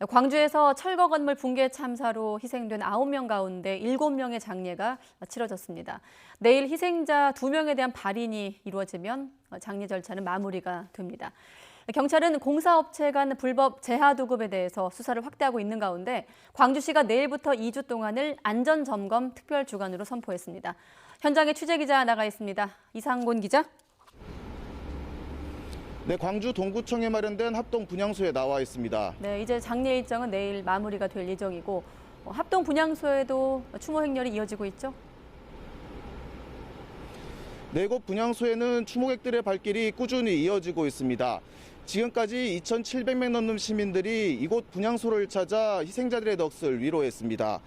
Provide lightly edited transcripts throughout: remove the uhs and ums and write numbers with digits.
광주에서 철거 건물 붕괴 참사로 희생된 9명 가운데 7명의 장례가 치러졌습니다. 내일 희생자 2명에 대한 발인이 이루어지면 장례 절차는 마무리가 됩니다. 경찰은 공사업체 간 불법 재하도급에 대해서 수사를 확대하고 있는 가운데 광주시가 내일부터 2주 동안을 안전점검 특별주간으로 선포했습니다. 현장에 취재기자 나가 있습니다. 이상곤 기자. 네, 광주 동구청에 마련된 합동 분향소에 나와 있습니다. 네, 이제 장례 일정은 내일 마무리가 될 예정이고 합동 분향소에도 추모 행렬이 이어지고 있죠? 네 곳 분향소에는 추모객들의 발길이 꾸준히 이어지고 있습니다. 지금까지 2,700명 넘는 시민들이 이곳 분향소를 찾아 희생자들의 넋을 위로했습니다.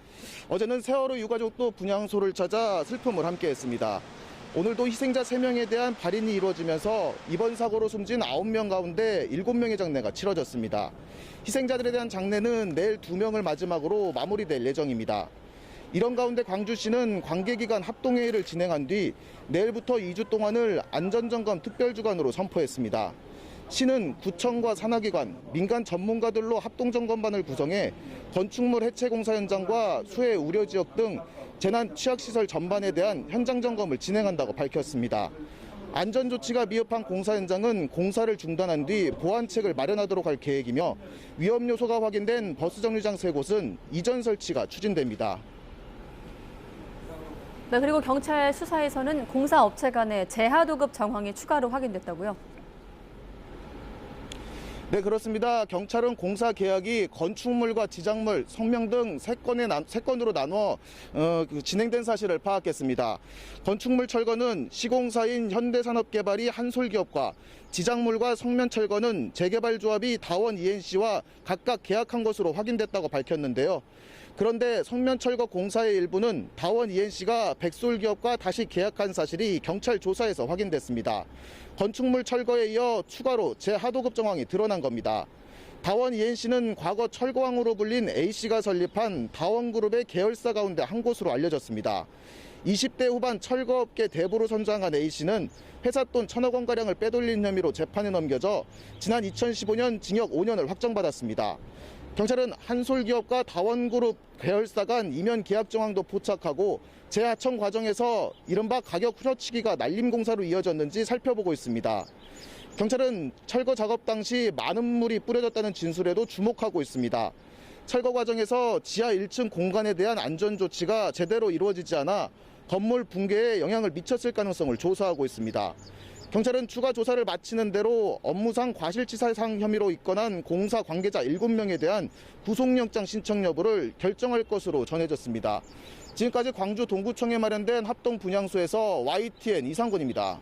어제는 세월호 유가족도 분향소를 찾아 슬픔을 함께했습니다. 오늘도 희생자 3명에 대한 발인이 이루어지면서 이번 사고로 숨진 9명 가운데 7명의 장례가 치러졌습니다. 희생자들에 대한 장례는 내일 2명을 마지막으로 마무리될 예정입니다. 이런 가운데 광주시는 관계기관 합동회의를 진행한 뒤 내일부터 2주 동안을 안전점검 특별주간으로 선포했습니다. 시는 구청과 산하기관, 민간 전문가들로 합동점검반을 구성해 건축물 해체 공사 현장과 수해 우려 지역 등 재난 취약시설 전반에 대한 현장 점검을 진행한다고 밝혔습니다. 안전조치가 미흡한 공사 현장은 공사를 중단한 뒤 보완책을 마련하도록 할 계획이며 위험 요소가 확인된 버스 정류장 3곳은 이전 설치가 추진됩니다. 네, 그리고 경찰 수사에서는 공사업체 간의 재하도급 정황이 추가로 확인됐다고요? 네, 그렇습니다. 경찰은 공사 계약이 건축물과 지작물, 성명 등 3건으로 나눠 진행된 사실을 파악했습니다. 건축물 철거는 시공사인 현대산업개발이 한솔기업과 지작물과 성면 철거는 재개발조합이 다원 ENC와 각각 계약한 것으로 확인됐다고 밝혔는데요. 그런데 성면 철거 공사의 일부는 다원 ENC가 백솔기업과 다시 계약한 사실이 경찰 조사에서 확인됐습니다. 건축물 철거에 이어 추가로 재하도급 정황이 드러난 겁니다. 다원 ENC는 과거 철거왕으로 불린 A씨가 설립한 다원그룹의 계열사 가운데 한 곳으로 알려졌습니다. 20대 후반 철거업계 대부로 선장한 A씨는 회사 돈 1,000억 원가량을 빼돌린 혐의로 재판에 넘겨져 지난 2015년 징역 5년을 확정받았습니다. 경찰은 한솔기업과 다원그룹 계열사 간 이면 계약 정황도 포착하고 재하청 과정에서 이른바 가격 후려치기가 날림 공사로 이어졌는지 살펴보고 있습니다. 경찰은 철거 작업 당시 많은 물이 뿌려졌다는 진술에도 주목하고 있습니다. 철거 과정에서 지하 1층 공간에 대한 안전 조치가 제대로 이루어지지 않아 건물 붕괴에 영향을 미쳤을 가능성을 조사하고 있습니다. 경찰은 추가 조사를 마치는 대로 업무상 과실치사상 혐의로 입건한 공사 관계자 7명에 대한 구속영장 신청 여부를 결정할 것으로 전해졌습니다. 지금까지 광주 동구청에 마련된 합동 분향소에서 YTN 이상곤입니다.